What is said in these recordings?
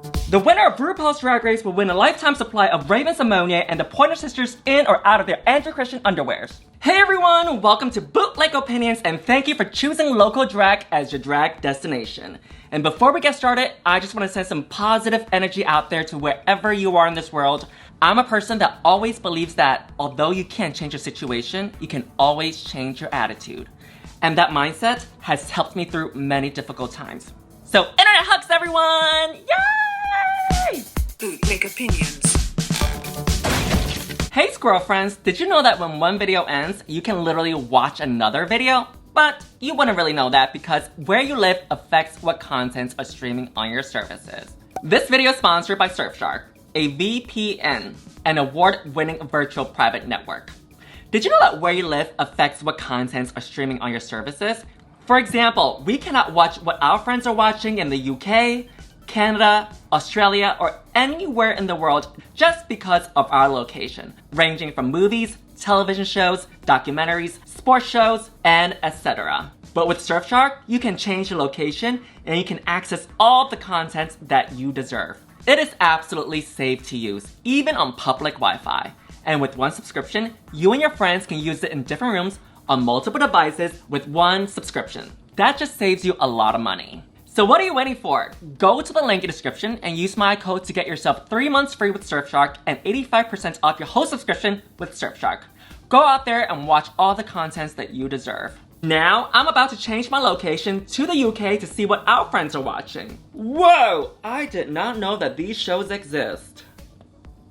The winner of RuPaul's Drag Race will win a lifetime supply of Raven's ammonia and the Pointer Sisters in or out of their Andrew Christian underwears. Hey everyone, welcome to Bootleg Opinions and thank you for choosing local drag as your drag destination. And before we get started, I just want to send some positive energy out there to wherever you are in this world. I'm a person that always believes that although you can't change your situation, you can always change your attitude. And that mindset has helped me through many difficult times. So internet hugs everyone! Yay! Bootleg Opinions. Hey squirrel friends, did you know that when one video ends, you can literally watch another video? But you wouldn't really know that because where you live affects what contents are streaming on your services. This video is sponsored by Surfshark, a VPN, an award-winning virtual private network. Did you know that where you live affects what contents are streaming on your services? For example, we cannot watch what our friends are watching in the UK, Canada, Australia, or anywhere in the world just because of our location, ranging from movies, television shows, documentaries, sports shows, and etc. But with Surfshark, you can change your location and you can access all the content that you deserve. It is absolutely safe to use, even on public Wi-Fi. And with one subscription, you and your friends can use it in different rooms on multiple devices with one subscription. That just saves you a lot of money. So what are you waiting for? Go to the link in the description and use my code to get yourself 3 months free with Surfshark and 85% off your whole subscription with Surfshark. Go out there and watch all the contents that you deserve. Now, I'm about to change my location to the UK to see what our friends are watching. Whoa! I did not know that these shows exist.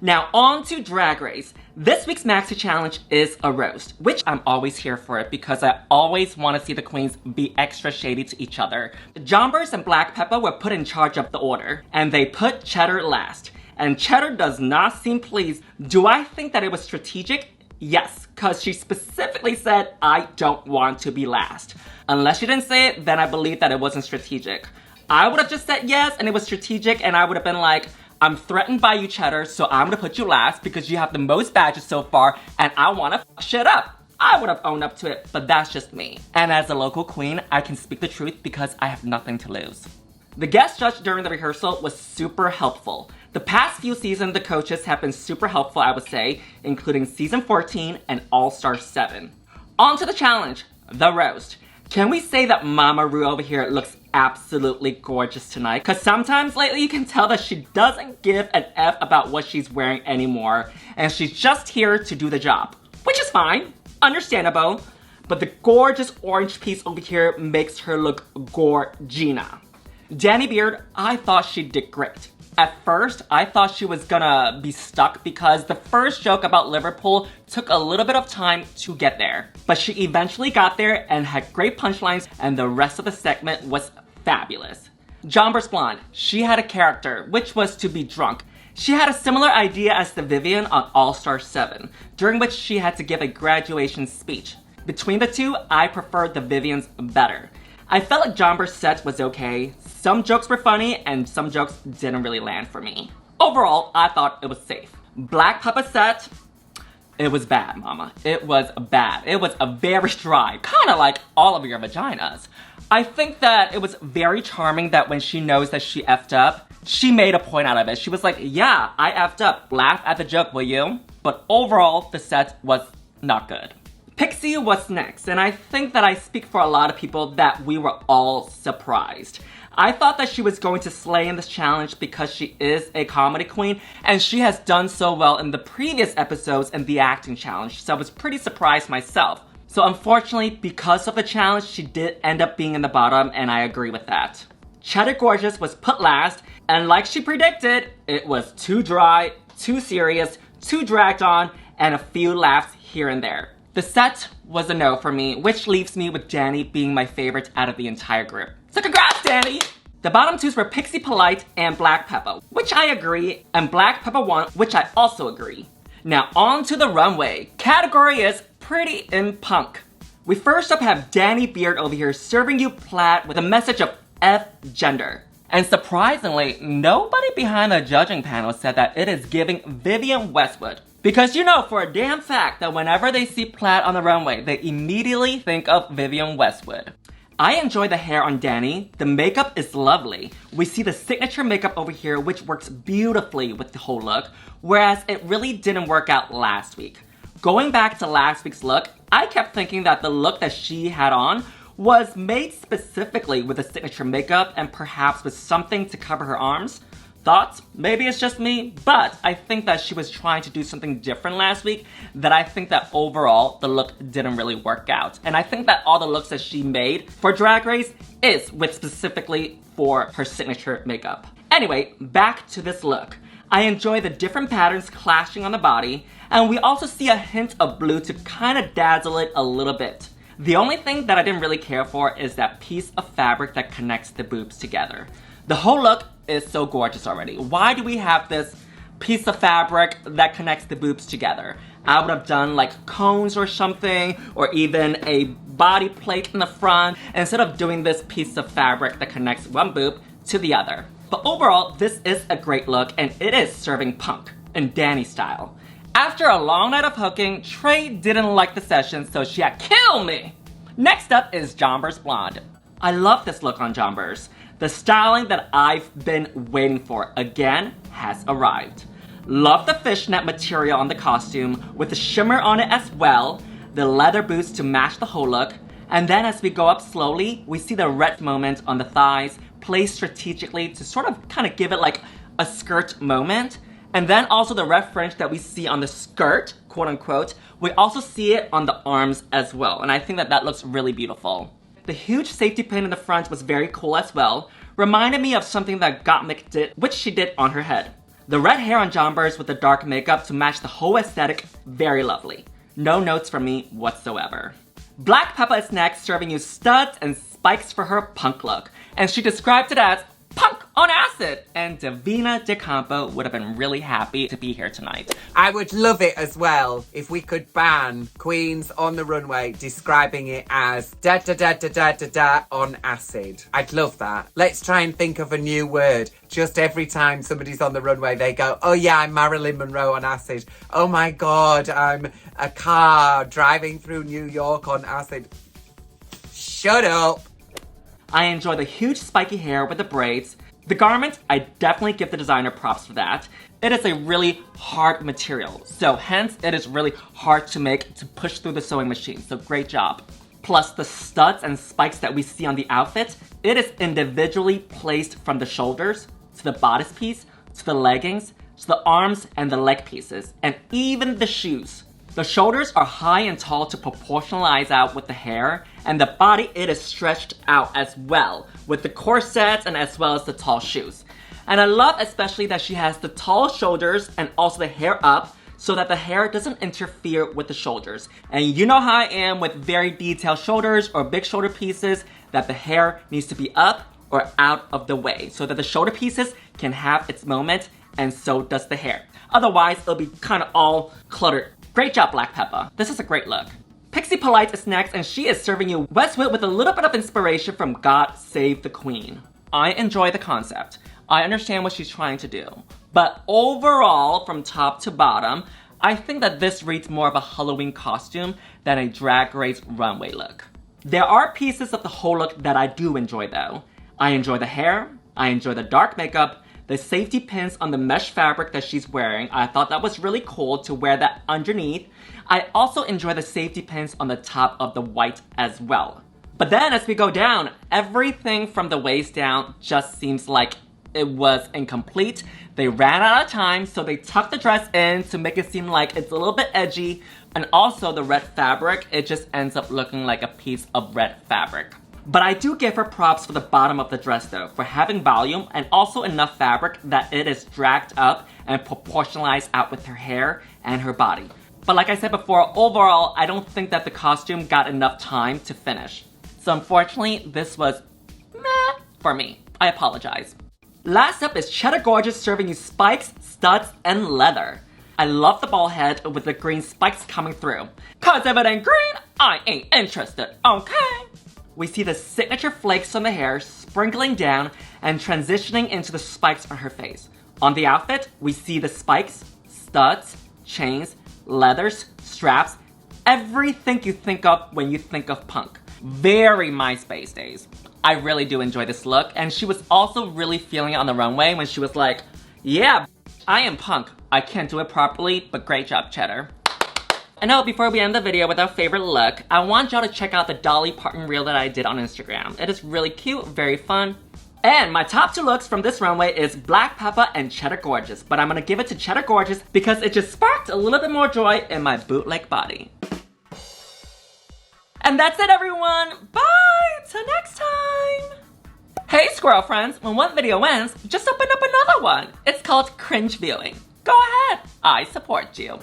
Now on to Drag Race. This week's Maxi Challenge is a roast, which I'm always here for it because I always want to see the queens be extra shady to each other. Jonbers and Black Peppa were put in charge of the order, and they put Cheddar last. And Cheddar does not seem pleased. Do I think that it was strategic? Yes, because she specifically said, I don't want to be last. Unless she didn't say it, then I believe that it wasn't strategic. I would have just said yes, and it was strategic, and I would have been like, I'm threatened by you, Cheddar, so I'm gonna put you last because you have the most badges so far, and I wanna f shit up. I would have owned up to it, but that's just me. And as a local queen, I can speak the truth because I have nothing to lose. The guest judge during the rehearsal was super helpful. The past few seasons, the coaches have been super helpful, I would say, including season 14 and All-Star 7. On to the challenge, the roast. Can we say that Mama Ru over here looks absolutely gorgeous tonight? Because sometimes lately you can tell that she doesn't give an F about what she's wearing anymore, and she's just here to do the job. Which is fine, understandable, but the gorgeous orange piece over here makes her look gorgina. Danny Beard, I thought she did great. At first, I thought she was gonna be stuck because the first joke about Liverpool took a little bit of time to get there. But she eventually got there and had great punchlines, and the rest of the segment was fabulous. Jonbers Blonde, she had a character, which was to be drunk. She had a similar idea as the Vivian on All-Star 7, during which she had to give a graduation speech. Between the two, I preferred the Vivian's better. I felt like Jonbers' set was okay. Some jokes were funny, and some jokes didn't really land for me. Overall, I thought it was safe. Black Peppa set, it was bad, mama. It was bad. It was a very dry, kind of like all of your vaginas. I think that it was very charming that when she knows that she effed up, she made a point out of it. She was like, yeah, I effed up. Laugh at the joke, will you? But overall, the set was not good. Pixie was next, and I think that I speak for a lot of people that we were all surprised. I thought that she was going to slay in this challenge because she is a comedy queen, and she has done so well in the previous episodes in the acting challenge, so I was pretty surprised myself. So unfortunately, because of the challenge, she did end up being in the bottom, and I agree with that. Cheddar Gorgeous was put last, and like she predicted, it was too dry, too serious, too dragged on, and a few laughs here and there. The set was a no for me, which leaves me with Danny being my favorite out of the entire group. So congrats, Danny! The bottom twos were Pixie Polite and Black Peppa, which I agree, and Black Peppa won, which I also agree. Now on to the runway. Category is Pretty in Punk. We first up have Danny Beard over here serving you plaid with a message of F gender. And surprisingly, nobody behind the judging panel said that it is giving Vivienne Westwood. Because you know for a damn fact that whenever they see plaid on the runway, they immediately think of Vivienne Westwood. I enjoy the hair on Danny. The makeup is lovely. We see the signature makeup over here, which works beautifully with the whole look, whereas it really didn't work out last week. Going back to last week's look, I kept thinking that the look that she had on was made specifically with the signature makeup and perhaps with something to cover her arms. Thoughts? Maybe it's just me, but I think that she was trying to do something different last week that I think that overall the look didn't really work out. And I think that all the looks that she made for Drag Race is with specifically for her signature makeup. Anyway, back to this look. I enjoy the different patterns clashing on the body, and we also see a hint of blue to kind of dazzle it a little bit. The only thing that I didn't really care for is that piece of fabric that connects the boobs together. The whole look is so gorgeous already. Why do we have this piece of fabric that connects the boobs together? I would have done like cones or something, or even a body plate in the front, instead of doing this piece of fabric that connects one boob to the other. But overall, this is a great look, and it is serving punk in Danny style. After a long night of hooking, Trey didn't like the session, so she had kill me! Next up is Jonbers Blonde. I love this look on Jonbers. The styling that I've been waiting for again has arrived. Love the fishnet material on the costume with the shimmer on it as well, the leather boots to match the whole look, and then as we go up slowly, we see the red moment on the thighs placed strategically to sort of kind of give it like a skirt moment. And then also the red fringe that we see on the skirt, quote unquote, we also see it on the arms as well. And I think that that looks really beautiful. The huge safety pin in the front was very cool as well. Reminded me of something that Gottmik did, which she did on her head. The red hair on Jonbers with the dark makeup to match the whole aesthetic, very lovely. No notes from me whatsoever. Black Peppa is next, serving you studs and spikes for her punk look. And she described it as punk on acid, and Davina De Campo would have been really happy to be here tonight. I would love it as well if we could ban queens on the runway describing it as da da da da da da da on acid. I'd love that. Let's try and think of a new word. Just every time somebody's on the runway, they go, oh yeah, I'm Marilyn Monroe on acid. Oh my God, I'm a car driving through New York on acid. Shut up. I enjoy the huge spiky hair with the braids. The garment, I definitely give the designer props for that. It is a really hard material, so hence it is really hard to make to push through the sewing machine, so great job. Plus the studs and spikes that we see on the outfit, it is individually placed from the shoulders, to the bodice piece, to the leggings, to the arms and the leg pieces, and even the shoes. The shoulders are high and tall to proportionalize out with the hair, and the body, it is stretched out as well, with the corsets and as well as the tall shoes. And I love especially that she has the tall shoulders and also the hair up, so that the hair doesn't interfere with the shoulders. And you know how I am with very detailed shoulders or big shoulder pieces, that the hair needs to be up or out of the way, so that the shoulder pieces can have its moment, and so does the hair. Otherwise, it'll be kind of all cluttered. Great job, Black Peppa. This is a great look. Pixie Polite is next, and she is serving you Westwood with a little bit of inspiration from God Save the Queen. I enjoy the concept. I understand what she's trying to do. But overall, from top to bottom, I think that this reads more of a Halloween costume than a Drag Race runway look. There are pieces of the whole look that I do enjoy though. I enjoy the hair, I enjoy the dark makeup, the safety pins on the mesh fabric that she's wearing. I thought that was really cool to wear that underneath. I also enjoy the safety pins on the top of the white as well. But then as we go down, everything from the waist down just seems like it was incomplete. They ran out of time, so they tucked the dress in to make it seem like it's a little bit edgy. And also the red fabric, it just ends up looking like a piece of red fabric. But I do give her props for the bottom of the dress though, for having volume and also enough fabric that it is dragged up and proportionalized out with her hair and her body. But like I said before, overall, I don't think that the costume got enough time to finish. So unfortunately, this was meh for me. I apologize. Last up is Cheddar Gorgeous serving you spikes, studs, and leather. I love the ball head with the green spikes coming through. Cause if it ain't green, I ain't interested, okay? We see the signature flakes on the hair sprinkling down and transitioning into the spikes on her face. On the outfit, we see the spikes, studs, chains, leathers, straps, everything you think of when you think of punk. Very MySpace days. I really do enjoy this look, and she was also really feeling it on the runway when she was like, yeah, I am punk. I can't do it properly, but great job, Cheddar. And now, before we end the video with our favorite look, I want y'all to check out the Dolly Parton reel that I did on Instagram. It is really cute, very fun. And my top 2 looks from this runway is Black Peppa and Cheddar Gorgeous, but I'm gonna give it to Cheddar Gorgeous because it just sparked a little bit more joy in my bootleg body. And that's it, everyone. Bye, till next time. Hey, squirrel friends, when one video ends, just open up another one. It's called cringe viewing. Go ahead, I support you.